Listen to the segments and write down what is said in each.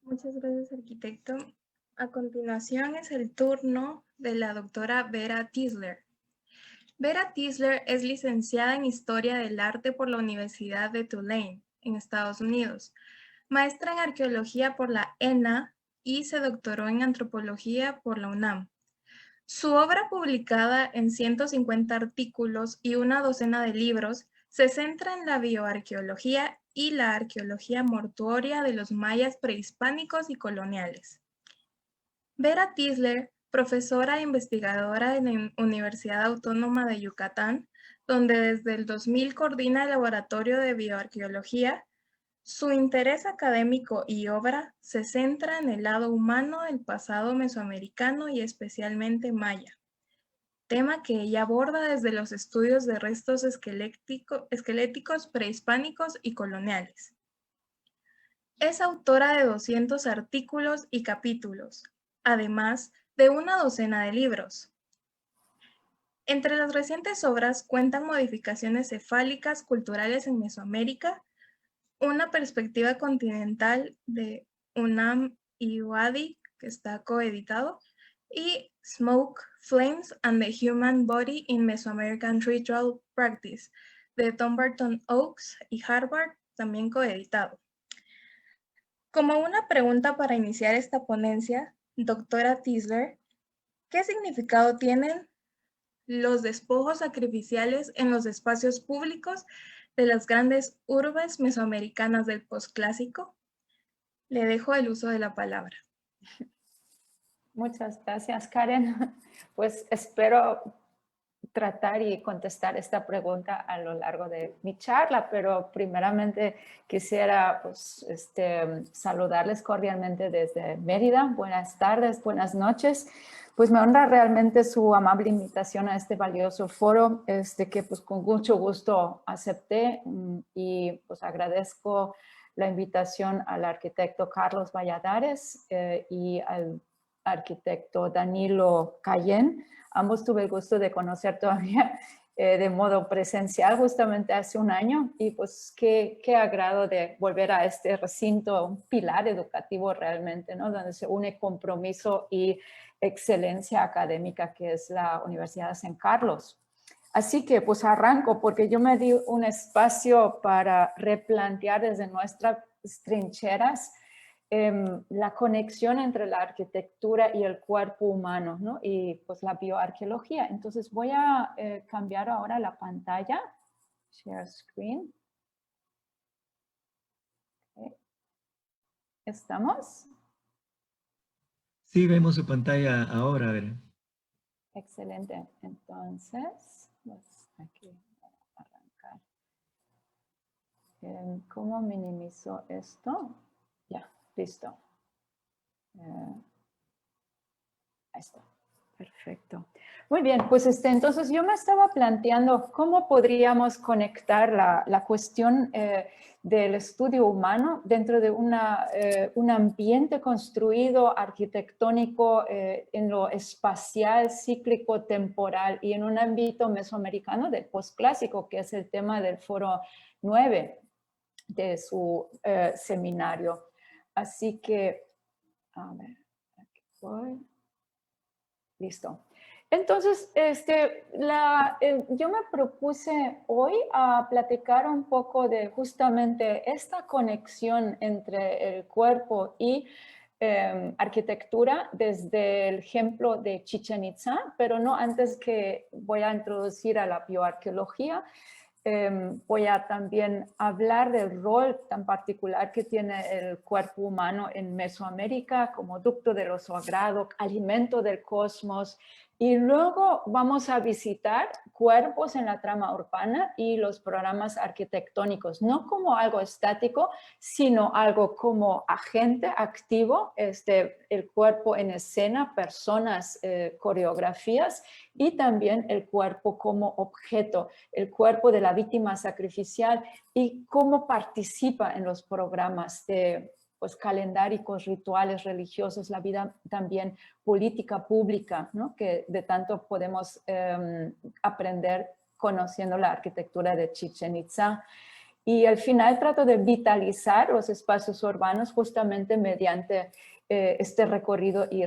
Muchas gracias, arquitecto. A continuación es el turno de la doctora Vera Tisler. Vera Tisler es licenciada en Historia del Arte por la Universidad de Tulane, en Estados Unidos, maestra en Arqueología por la ENA y se doctoró en Antropología por la UNAM. Su obra, publicada en 150 artículos y una docena de libros, se centra en la bioarqueología y la arqueología mortuoria de los mayas prehispánicos y coloniales. Vera Tisler, profesora e investigadora en la Universidad Autónoma de Yucatán, donde desde el 2000 coordina el Laboratorio de Bioarqueología. Su interés académico y obra se centra en el lado humano del pasado mesoamericano y especialmente maya, tema que ella aborda desde los estudios de restos esqueléticos prehispánicos y coloniales. Es autora de 200 artículos y capítulos, además de una docena de libros. Entre las recientes obras cuentan Modificaciones cefálicas culturales en Mesoamérica, una perspectiva continental de UNAM y UADY, que está coeditado, y Smoke, Flames and the Human Body in Mesoamerican Ritual Practice, de Dumbarton Oaks y Harvard, también coeditado. Como una pregunta para iniciar esta ponencia, doctora Tisler, ¿qué significado tienen los despojos sacrificiales en los espacios públicos de las grandes urbes mesoamericanas del posclásico? Le dejo el uso de la palabra. Muchas gracias, Karen. Pues espero tratar y contestar esta pregunta a lo largo de mi charla, pero primeramente quisiera pues, saludarles cordialmente desde Mérida. Buenas tardes, buenas noches. Pues me honra realmente su amable invitación a este valioso foro, que pues con mucho gusto acepté y pues agradezco la invitación al arquitecto Carlos Valladares y al arquitecto Danilo Cayén. Ambos tuve el gusto de conocer todavía de modo presencial justamente hace un año y pues qué agrado de volver a este recinto, un pilar educativo realmente, ¿no? Donde se une compromiso y excelencia académica que es la Universidad de San Carlos. Así que pues arranco porque yo me di un espacio para replantear desde nuestras trincheras la conexión entre la arquitectura y el cuerpo humano, ¿no? Y pues la bioarqueología. Entonces voy a cambiar ahora la pantalla. Share screen. Okay. ¿Estamos? Sí, vemos su pantalla ahora, a ver. Excelente. Entonces, pues aquí voy a arrancar. ¿Cómo minimizo esto? Ya, listo. Ahí está. Perfecto. Muy bien, pues entonces yo me estaba planteando cómo podríamos conectar la cuestión del estudio humano dentro de un ambiente construido arquitectónico en lo espacial, cíclico, temporal y en un ámbito mesoamericano del posclásico, que es el tema del foro 9 de su seminario. Así que, a ver, aquí voy. Listo. Entonces, yo me propuse hoy a platicar un poco de justamente esta conexión entre el cuerpo y arquitectura desde el ejemplo de Chichén Itzá, pero no antes que voy a introducir a la bioarqueología. Voy a también hablar del rol tan particular que tiene el cuerpo humano en Mesoamérica como ducto de lo sagrado, alimento del cosmos. Y luego vamos a visitar cuerpos en la trama urbana y los programas arquitectónicos, no como algo estático, sino algo como agente activo, el cuerpo en escena, personas, coreografías, y también el cuerpo como objeto, el cuerpo de la víctima sacrificial y cómo participa en los programas de pues, calendáricos, rituales religiosos, la vida también política pública, ¿no? Que de tanto podemos aprender conociendo la arquitectura de Chichén Itzá. Y al final trato de vitalizar los espacios urbanos justamente mediante este recorrido y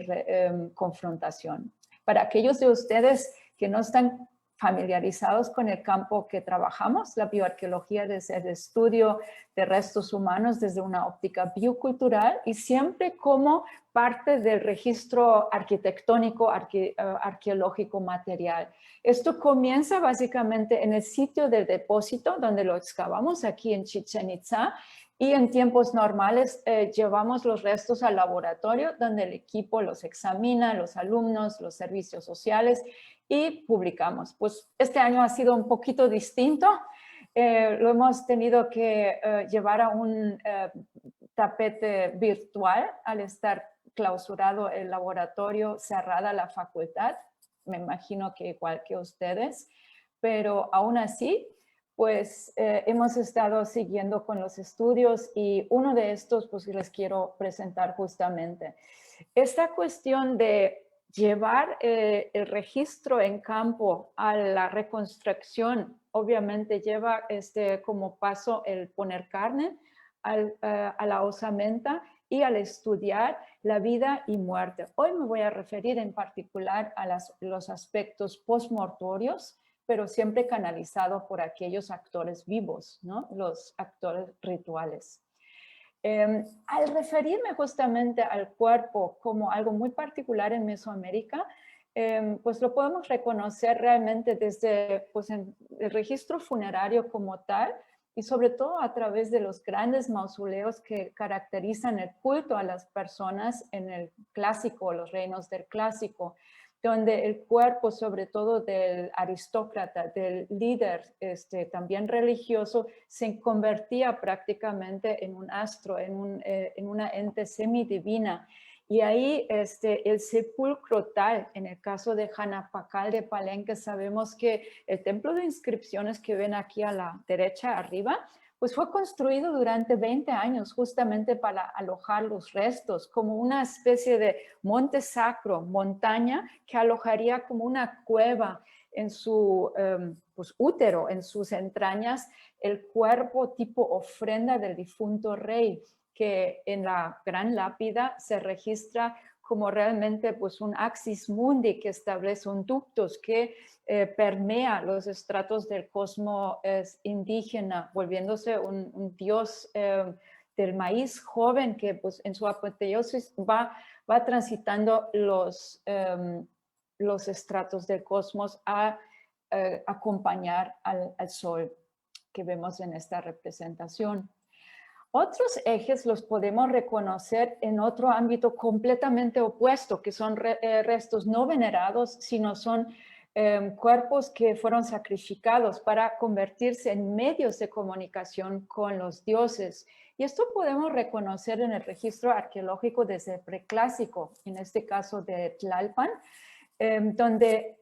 confrontación. Para aquellos de ustedes que no están familiarizados con el campo que trabajamos, la bioarqueología es el estudio de restos humanos desde una óptica biocultural y siempre como parte del registro arquitectónico, arqueológico material. Esto comienza básicamente en el sitio del depósito donde lo excavamos aquí en Chichén Itzá, y en tiempos normales llevamos los restos al laboratorio donde el equipo los examina, los alumnos, los servicios sociales, y publicamos. Pues este año ha sido un poquito distinto. Lo hemos tenido que llevar a un tapete virtual al estar clausurado el laboratorio, cerrada la facultad. Me imagino que igual que ustedes, pero aún así, pues hemos estado siguiendo con los estudios y uno de estos pues les quiero presentar justamente. Esta cuestión de llevar el registro en campo a la reconstrucción, obviamente lleva como paso el poner carne a la osamenta y al estudiar la vida y muerte. Hoy me voy a referir en particular a los aspectos postmortorios, pero siempre canalizado por aquellos actores vivos, ¿no? Los actores rituales. Al referirme justamente al cuerpo como algo muy particular en Mesoamérica, pues lo podemos reconocer realmente desde pues, el registro funerario como tal, y sobre todo a través de los grandes mausoleos que caracterizan el culto a las personas en el clásico, los reinos del clásico, donde el cuerpo, sobre todo del aristócrata, del líder también religioso, se convertía prácticamente en un astro, en una ente semidivina. Y ahí el sepulcro tal, en el caso de Janapacal de Palenque, sabemos que el templo de inscripciones que ven aquí a la derecha arriba, pues fue construido durante 20 años justamente para alojar los restos, como una especie de monte sacro, montaña, que alojaría como una cueva en su pues, útero, en sus entrañas, el cuerpo tipo ofrenda del difunto rey, que en la gran lápida se registra como realmente pues, un axis mundi que establece un ductus que permea los estratos del cosmos indígena, volviéndose un dios del maíz joven que pues, en su apoteosis va transitando los estratos del cosmos a acompañar al sol que vemos en esta representación. Otros ejes los podemos reconocer en otro ámbito completamente opuesto, que son restos no venerados, sino son cuerpos que fueron sacrificados para convertirse en medios de comunicación con los dioses. Y esto podemos reconocer en el registro arqueológico desde el preclásico, en este caso de Tlalpan, donde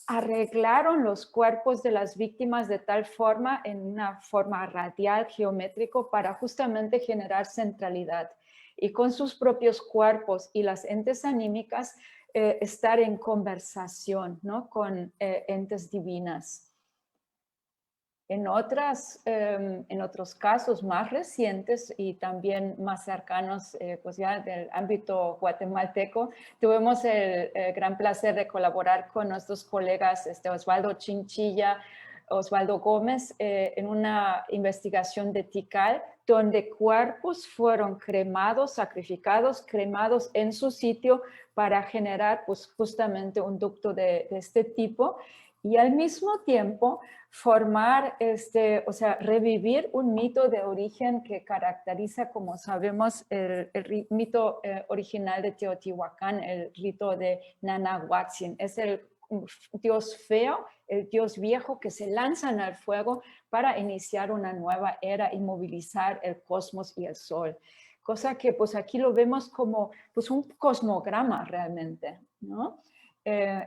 arreglaron los cuerpos de las víctimas de tal forma, en una forma radial, geométrico, para justamente generar centralidad. Y con sus propios cuerpos y las entes anímicas, estar en conversación, ¿no? Con entes divinas. En otros casos más recientes y también más cercanos, pues ya del ámbito guatemalteco, tuvimos el gran placer de colaborar con nuestros colegas Osvaldo Chinchilla, Osvaldo Gómez, en una investigación de Tikal, donde cuerpos fueron cremados, sacrificados, cremados en su sitio para generar pues, justamente un ducto de este tipo. Y al mismo tiempo formar, o sea, revivir un mito de origen que caracteriza, como sabemos, el mito original de Teotihuacán, el rito de Nanahuatzin. Es el dios feo, el dios viejo que se lanzan al fuego para iniciar una nueva era y movilizar el cosmos y el sol. Cosa que pues aquí lo vemos como pues un cosmograma realmente, ¿no?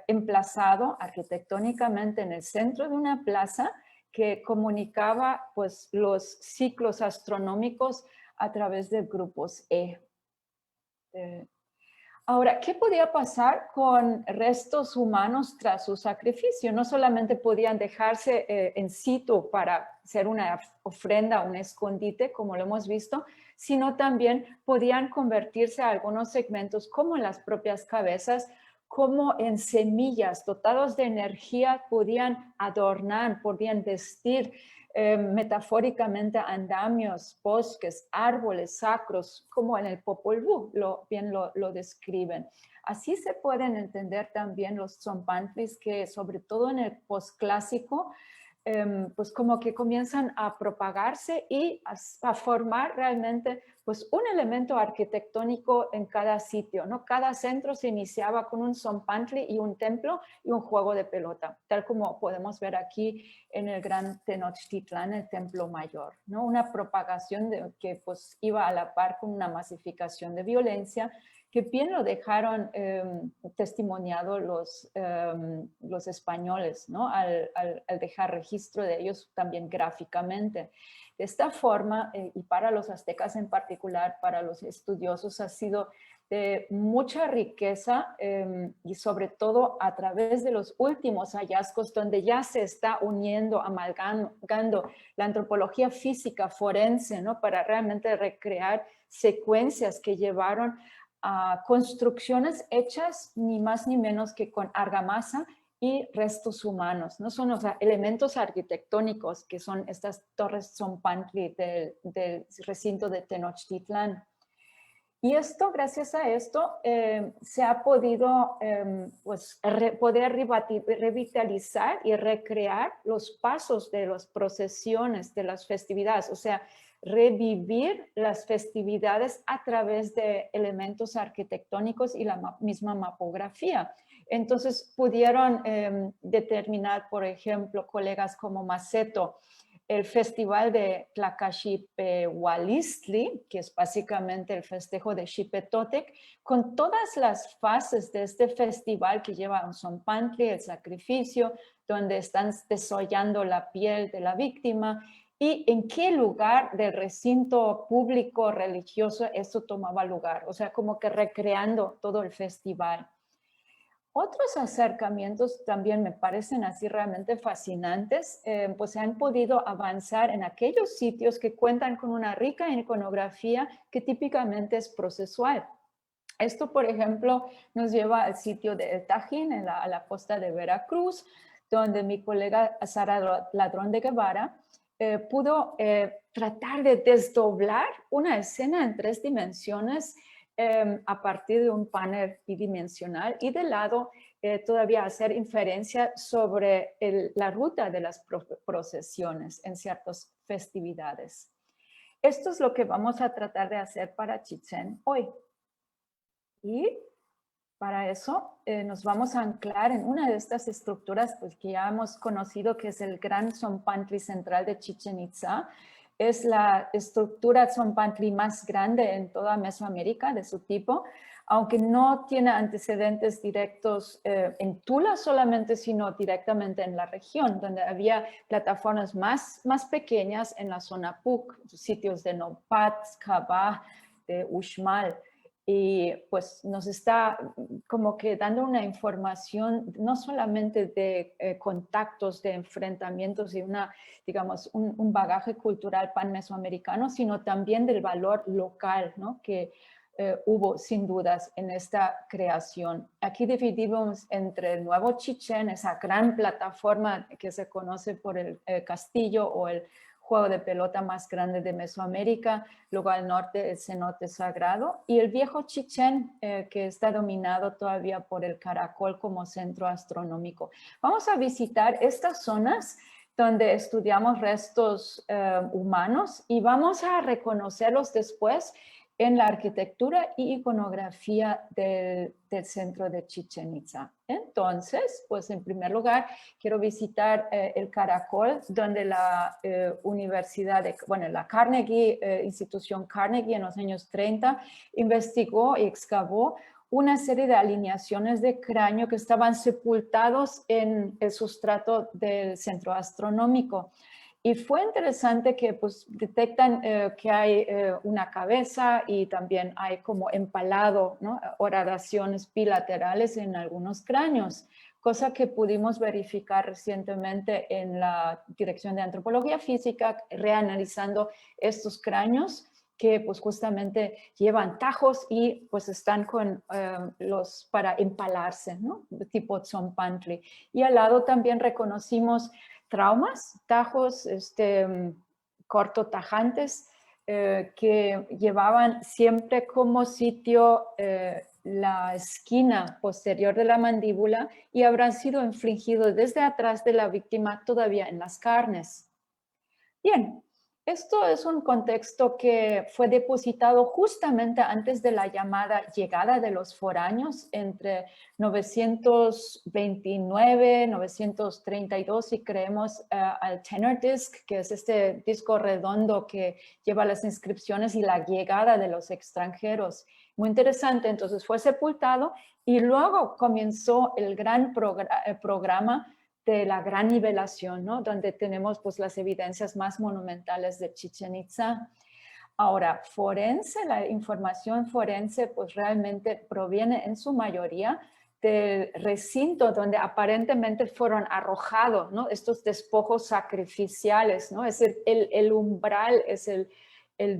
Emplazado arquitectónicamente en el centro de una plaza que comunicaba pues, los ciclos astronómicos a través de grupos E. Ahora, ¿qué podía pasar con restos humanos tras su sacrificio? No solamente podían dejarse in situ para ser una ofrenda, un escondite, como lo hemos visto, sino también podían convertirse a algunos segmentos como en las propias cabezas, como en semillas dotados de energía, podían adornar, podían vestir metafóricamente andamios, bosques, árboles sacros, como en el Popol Vuh bien lo describen. Así se pueden entender también los tzompantlis que, sobre todo en el posclásico, pues como que comienzan a propagarse y a formar realmente pues un elemento arquitectónico en cada sitio, ¿no? Cada centro se iniciaba con un tzompantli y un templo y un juego de pelota, tal como podemos ver aquí en el Gran Tenochtitlán, el Templo Mayor, ¿no? Una propagación que pues iba a la par con una masificación de violencia, que bien lo dejaron testimoniado los españoles, ¿no? Al dejar registro de ellos también gráficamente. De esta forma, y para los aztecas en particular, para los estudiosos, ha sido de mucha riqueza y sobre todo a través de los últimos hallazgos donde ya se está uniendo, amalgamando la antropología física forense, ¿no? Para realmente recrear secuencias que llevaron a construcciones hechas ni más ni menos que con argamasa y restos humanos, no son, o sea, elementos arquitectónicos que son estas torres Tzompantli del recinto de Tenochtitlán. Y esto, gracias a esto, se ha podido pues, poder revitalizar y recrear los pasos de las procesiones, de las festividades, o sea, revivir las festividades a través de elementos arquitectónicos y la misma mapografía. Entonces pudieron determinar, por ejemplo, colegas como Maceto, el festival de Tlacaxipehualistli, que es básicamente el festejo de Xipetotec, con todas las fases de este festival que lleva un tzompantli, el sacrificio, donde están desollando la piel de la víctima, y en qué lugar del recinto público religioso esto tomaba lugar, o sea, como que recreando todo el festival. Otros acercamientos también me parecen así realmente fascinantes, pues se han podido avanzar en aquellos sitios que cuentan con una rica iconografía que típicamente es procesual. Esto, por ejemplo, nos lleva al sitio de El Tajín, a la costa de Veracruz, donde mi colega Sara Ladrón de Guevara pudo tratar de desdoblar una escena en 3 dimensiones a partir de un panel bidimensional y de lado todavía hacer inferencia sobre la ruta de las procesiones en ciertas festividades. Esto es lo que vamos a tratar de hacer para Chichén hoy. Y para eso nos vamos a anclar en una de estas estructuras pues, que ya hemos conocido, que es el Gran Tzompantli Central de Chichén Itzá. Es la estructura tzompantli más grande en toda Mesoamérica de su tipo, aunque no tiene antecedentes directos en Tula solamente, sino directamente en la región, donde había plataformas más pequeñas en la zona Puc, sitios de Nopat, Cabá, de Uxmal. Y pues nos está como que dando una información no solamente de contactos, de enfrentamientos y digamos, un bagaje cultural pan-mesoamericano, sino también del valor local, ¿no? Que hubo sin dudas en esta creación. Aquí dividimos entre el Nuevo Chichén, esa gran plataforma que se conoce por el castillo o el juego de pelota más grande de Mesoamérica, luego al norte el cenote sagrado y el viejo Chichén que está dominado todavía por el Caracol como centro astronómico. Vamos a visitar estas zonas donde estudiamos restos humanos y vamos a reconocerlos después en la arquitectura y iconografía del centro de Chichén Itzá. Entonces, pues en primer lugar, quiero visitar el Caracol, donde la universidad, la Carnegie, institución Carnegie en los años 30, investigó y excavó una serie de alineaciones de cráneo que estaban sepultados en el sustrato del centro astronómico. Y fue interesante que pues, detectan que hay una cabeza y también hay como empalado, ¿no? Horadaciones bilaterales en algunos cráneos. cosa que pudimos verificar recientemente en la Dirección de Antropología Física, reanalizando estos cráneos que pues justamente llevan tajos y pues están con los para empalarse, ¿no? De tipo Tzompantli. Y al lado también reconocimos traumas, tajos cortotajantes que llevaban siempre como sitio la esquina posterior de la mandíbula y habrán sido infligidos desde atrás de la víctima todavía en las carnes. Bien, esto es un contexto que fue depositado justamente antes de la llamada llegada de los foráneos entre 929, 932, si creemos al Tenor Disc, que es este disco redondo que lleva las inscripciones y la llegada de los extranjeros. Muy interesante, entonces fue sepultado y luego comenzó el gran programa de la gran nivelación, ¿no? Donde tenemos pues las evidencias más monumentales de Chichén Itzá. Ahora, forense, la información forense pues realmente proviene en su mayoría del recinto donde aparentemente fueron arrojados, ¿no? Estos despojos sacrificiales, ¿no? Es el umbral, es el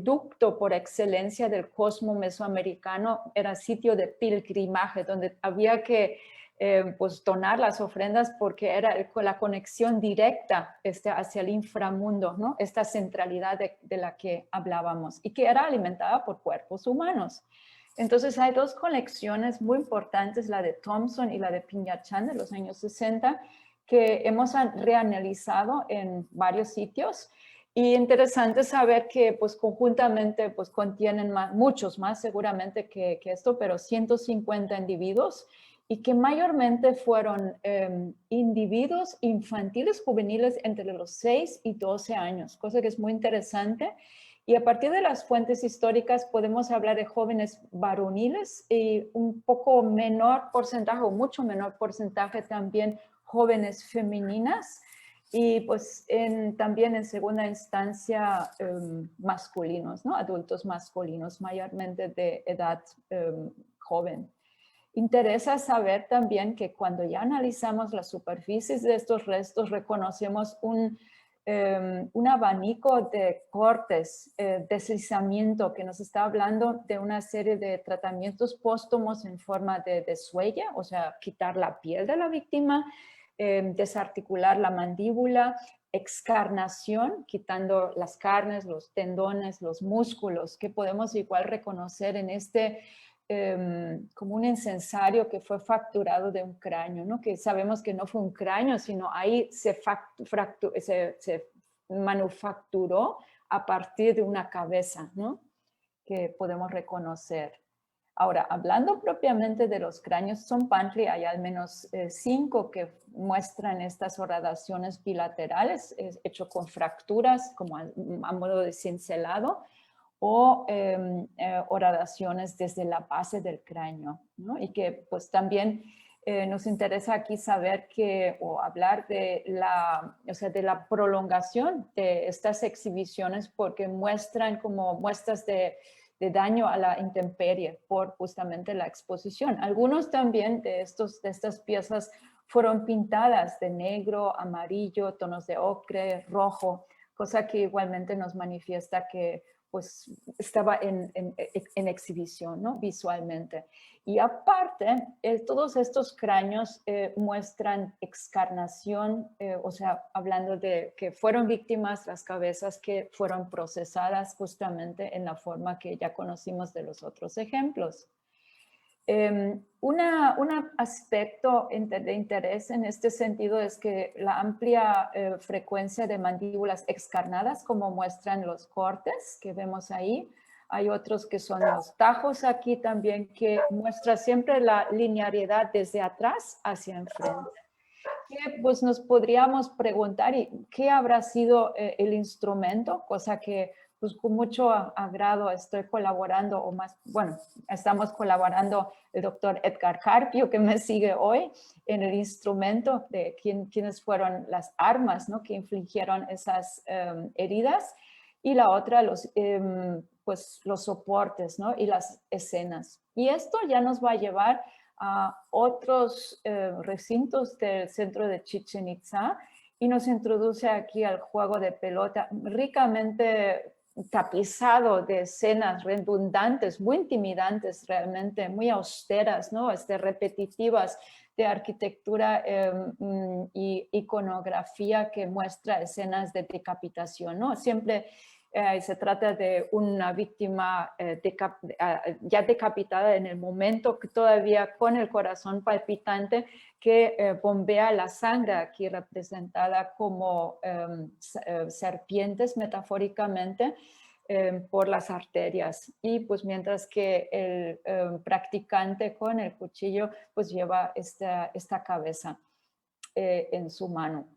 ducto por excelencia del cosmo mesoamericano, era sitio de pilgrimaje, donde había que pues donar las ofrendas porque era la conexión directa hacia el inframundo, ¿no? Esta centralidad de la que hablábamos y que era alimentada por cuerpos humanos. Entonces hay dos colecciones muy importantes, la de Thompson y la de Piñachán de los años 60, que hemos reanalizado en varios sitios. Y interesante saber que pues conjuntamente pues contienen muchos más seguramente que esto, pero 150 individuos y que mayormente fueron individuos infantiles juveniles entre los 6 y 12 años, cosa que es muy interesante. Y a partir de las fuentes históricas podemos hablar de jóvenes varoniles y un poco menor porcentaje o mucho menor porcentaje también jóvenes femeninas y pues también en segunda instancia masculinos, ¿no? Adultos masculinos, mayormente de edad joven. Interesa saber también que cuando ya analizamos las superficies de estos restos, reconocemos un abanico de cortes, deslizamiento, que nos está hablando de una serie de tratamientos póstumos en forma de desuelle, o sea, quitar la piel de la víctima, desarticular la mandíbula, excarnación, quitando las carnes, los tendones, los músculos, que podemos igual reconocer en como un incensario que fue facturado de un cráneo, ¿no? Que sabemos que no fue un cráneo, sino ahí se manufacturó a partir de una cabeza, ¿no? Que podemos reconocer. Ahora, hablando propiamente de los cráneos Tzompantli, hay al menos 5 que muestran estas horadaciones bilaterales, hecho con fracturas, como a modo de cincelado, o horadaciones desde la base del cráneo, ¿no? Y que pues también nos interesa aquí saber o hablar de de la prolongación de estas exhibiciones porque muestran como muestras de daño a la intemperie por justamente la exposición. Algunos también de estas piezas fueron pintadas de negro, amarillo, tonos de ocre, rojo, cosa que igualmente nos manifiesta que pues estaba en exhibición, ¿no? Visualmente. Y aparte, todos estos cráneos muestran excarnación, o sea, hablando de que fueron víctimas las cabezas que fueron procesadas justamente en la forma que ya conocimos de los otros ejemplos. Un aspecto de interés en este sentido es que la amplia frecuencia de mandíbulas excarnadas, como muestran los cortes que vemos ahí, hay otros que son los tajos aquí también, que muestra siempre la linearidad desde atrás hacia enfrente. Que, pues nos podríamos preguntar qué habrá sido el instrumento, cosa que pues con mucho agrado estoy colaborando, o más, bueno, estamos colaborando el doctor Edgar Carpio, que me sigue hoy, en el instrumento de quiénes fueron las armas, ¿no? Que infligieron esas heridas, y la otra, pues los soportes, ¿no? Y las escenas. Y esto ya nos va a llevar a otros recintos del centro de Chichén Itzá y nos introduce aquí al juego de pelota ricamente tapizado de escenas redundantes, muy intimidantes realmente, muy austeras, ¿no? Repetitivas, de arquitectura y iconografía que muestra escenas de decapitación, ¿no? Siempre se trata de una víctima ya decapitada en el momento, que todavía con el corazón palpitante, que bombea la sangre, aquí representada como serpientes metafóricamente, por las arterias. Y pues mientras que el practicante con el cuchillo pues lleva esta cabeza en su mano.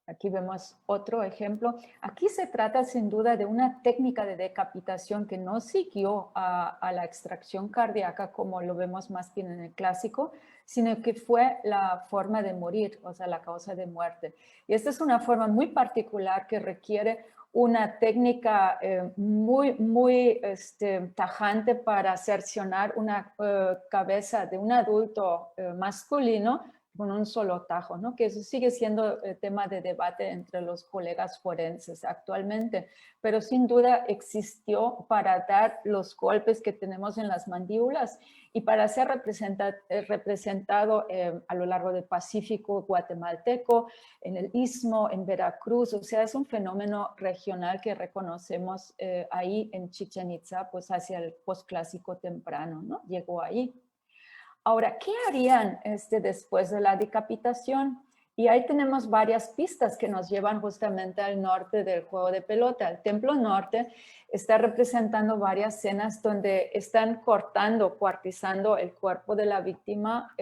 Aquí vemos otro ejemplo. Aquí se trata sin duda de una técnica de decapitación que no siguió a la extracción cardíaca como lo vemos más bien en el clásico, sino que fue la forma de morir, o sea, la causa de muerte. Y esta es una forma muy particular que requiere una técnica muy tajante para cercionar una cabeza de un adulto masculino con un solo tajo, ¿no? Que eso sigue siendo tema de debate entre los colegas forenses actualmente, pero sin duda existió para dar los golpes que tenemos en las mandíbulas y para ser representado a lo largo del Pacífico guatemalteco, en el Istmo, en Veracruz, o sea, es un fenómeno regional que reconocemos ahí en Chichén Itzá, pues hacia el posclásico temprano, ¿no? Llegó ahí. Ahora, ¿qué harían después de la decapitación? Y ahí tenemos varias pistas que nos llevan justamente al norte del juego de pelota. El Templo Norte está representando varias escenas donde están cortando, cuartizando el cuerpo de la víctima,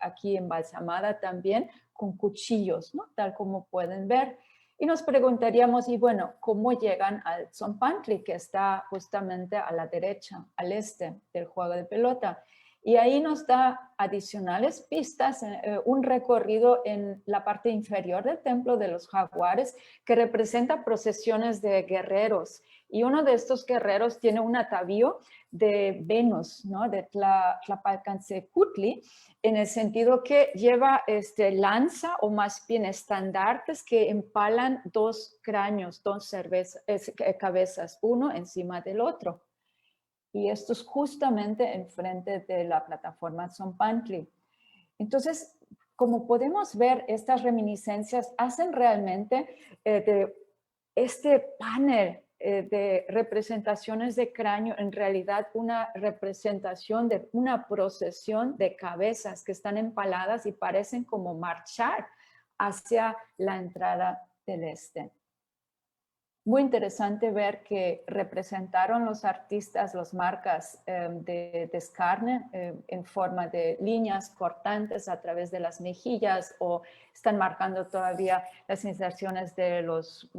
aquí embalsamada también, con cuchillos, ¿no? Tal como pueden ver. Y nos preguntaríamos, y bueno, ¿cómo llegan al Tzompantli, que está justamente a la derecha, al este del juego de pelota? Y ahí nos da adicionales pistas, un recorrido en la parte inferior del Templo de los Jaguares que representa procesiones de guerreros. Y uno de estos guerreros tiene un atavío de Venus, ¿no? De Tlapalcancecutli, en el sentido que lleva lanza o más bien estandartes que empalan dos cráneos, dos cabezas, uno encima del otro. Y esto es justamente enfrente de la plataforma Tzompantli. Entonces, como podemos ver, estas reminiscencias hacen realmente de este panel de representaciones de cráneo en realidad una representación de una procesión de cabezas que están empaladas y parecen como marchar hacia la entrada del este. Muy interesante ver que representaron los artistas las marcas de descarne en forma de líneas cortantes a través de las mejillas, o están marcando todavía las inserciones de los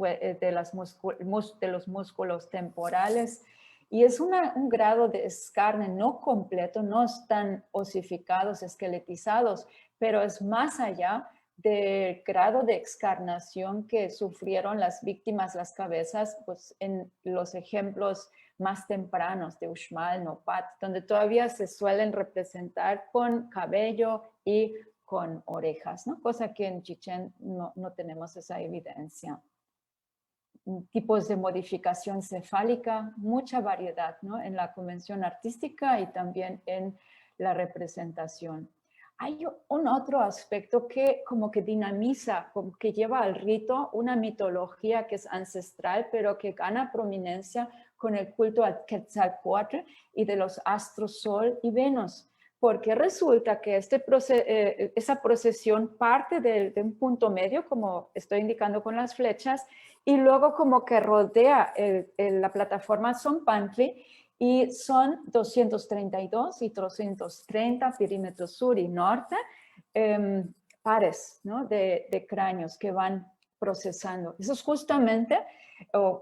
músculos temporales. Y es un grado de descarne no completo, no están osificados, esqueletizados, pero es más allá del grado de excarnación que sufrieron las víctimas, las cabezas, pues en los ejemplos más tempranos de Uxmal, Nopat, donde todavía se suelen representar con cabello y con orejas, ¿no? Cosa que en Chichén no tenemos esa evidencia. Tipos de modificación cefálica, mucha variedad, ¿no? En la convención artística y también en la representación. Hay un otro aspecto que como que dinamiza, como que lleva al rito una mitología que es ancestral, pero que gana prominencia con el culto al Quetzalcóatl y de los astros Sol y Venus. Porque resulta que esa procesión parte de un punto medio, como estoy indicando con las flechas, y luego como que rodea la plataforma Tzompantli, y son 232 y 330 perímetros sur y norte, pares, ¿no? de cráneos que van procesando. Eso es justamente,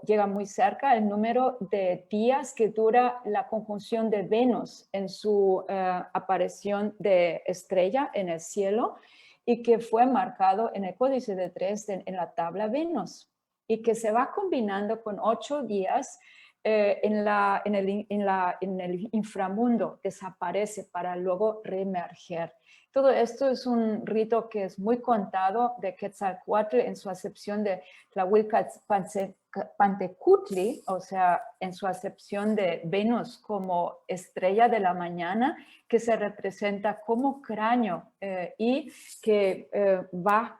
llega muy cerca, el número de días que dura la conjunción de Venus en su aparición de estrella en el cielo, y que fue marcado en el Códice de Dresden en la tabla Venus, y que se va combinando con 8 días en el inframundo desaparece para luego reemerger. Todo esto es un rito que es muy contado de Quetzalcóatl en su acepción de Tlahuilpantecutli, o sea, en su acepción de Venus como estrella de la mañana, que se representa como cráneo y que va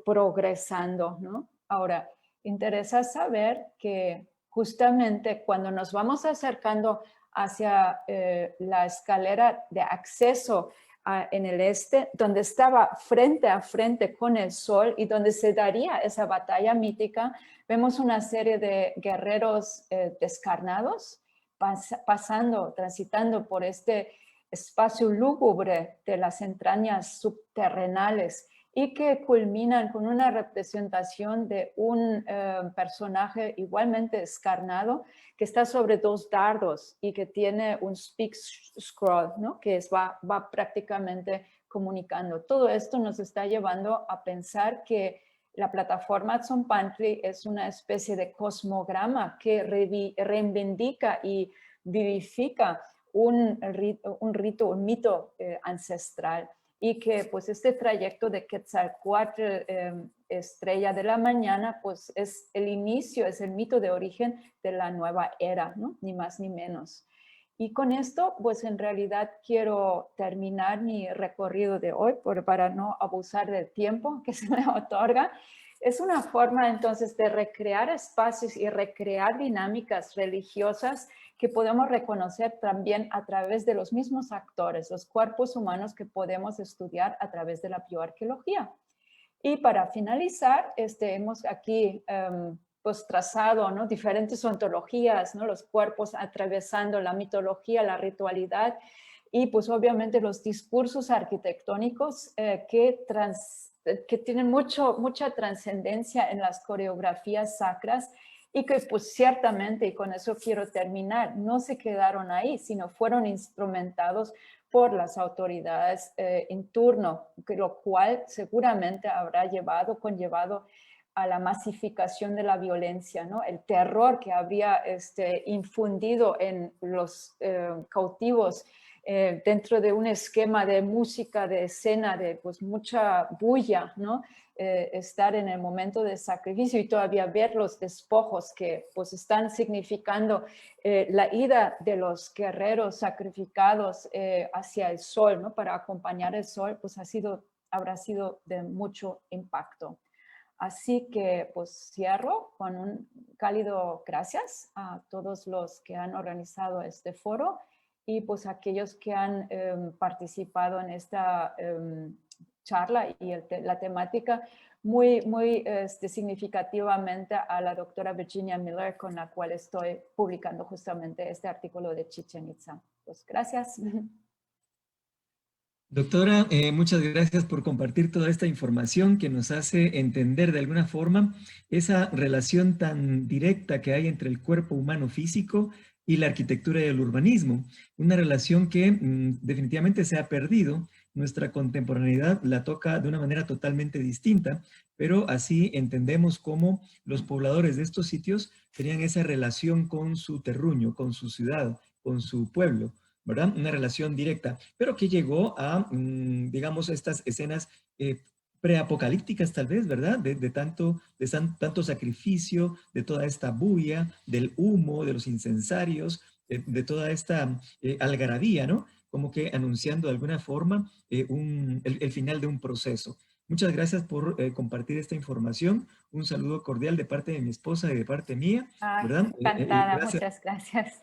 progresando, ¿no? Ahora, interesa saber que justamente cuando nos vamos acercando hacia la escalera de acceso en el este, donde estaba frente a frente con el sol y donde se daría esa batalla mítica, vemos una serie de guerreros descarnados transitando por este espacio lúgubre de las entrañas subterrenales y que culminan con una representación de un personaje igualmente descarnado que está sobre dos dardos y que tiene un speak scroll, ¿no? Que va prácticamente comunicando. Todo esto nos está llevando a pensar que la plataforma Tzompantli es una especie de cosmograma que reivindica y vivifica un mito ancestral. Y que pues este trayecto de Quetzalcóatl, estrella de la mañana, pues es el inicio, es el mito de origen de la nueva era, ¿no? Ni más ni menos. Y con esto, pues en realidad quiero terminar mi recorrido de hoy para no abusar del tiempo que se me otorga. Es una forma entonces de recrear espacios y recrear dinámicas religiosas que podemos reconocer también a través de los mismos actores, los cuerpos humanos que podemos estudiar a través de la bioarqueología. Y para finalizar, hemos aquí pues trazado, ¿no? Diferentes ontologías, ¿no? Los cuerpos atravesando la mitología, la ritualidad y pues obviamente los discursos arquitectónicos que tienen mucha trascendencia en las coreografías sacras y que pues ciertamente, y con eso quiero terminar, no se quedaron ahí, sino fueron instrumentados por las autoridades en turno, lo cual seguramente habrá conllevado a la masificación de la violencia, ¿no? El terror que habría infundido en los cautivos dentro de un esquema de música, de escena, de pues mucha bulla, ¿no? Estar en el momento de sacrificio y todavía ver los despojos que pues están significando la ida de los guerreros sacrificados hacia el sol, ¿no? Para acompañar el sol, pues habrá sido de mucho impacto. Así que pues cierro con un cálido gracias a todos los que han organizado este foro y pues aquellos que han participado en esta charla y la temática muy significativamente a la doctora Virginia Miller, con la cual estoy publicando justamente este artículo de Chichén Itzá. Pues gracias. Doctora, muchas gracias por compartir toda esta información que nos hace entender de alguna forma esa relación tan directa que hay entre el cuerpo humano físico y la arquitectura y el urbanismo. Una relación que definitivamente se ha perdido. Nuestra contemporaneidad la toca de una manera totalmente distinta, pero así entendemos cómo los pobladores de estos sitios tenían esa relación con su terruño, con su ciudad, con su pueblo, ¿verdad? Una relación directa, pero que llegó a, digamos, estas escenas preapocalípticas tal vez, ¿verdad? De tanto sacrificio, de toda esta bulla, del humo, de los incensarios, de toda esta algarabía, ¿no? Como que anunciando de alguna forma el final de un proceso. Muchas gracias por compartir esta información. Un saludo cordial de parte de mi esposa y de parte mía, ¿verdad? Encantada, Gracias. muchas gracias.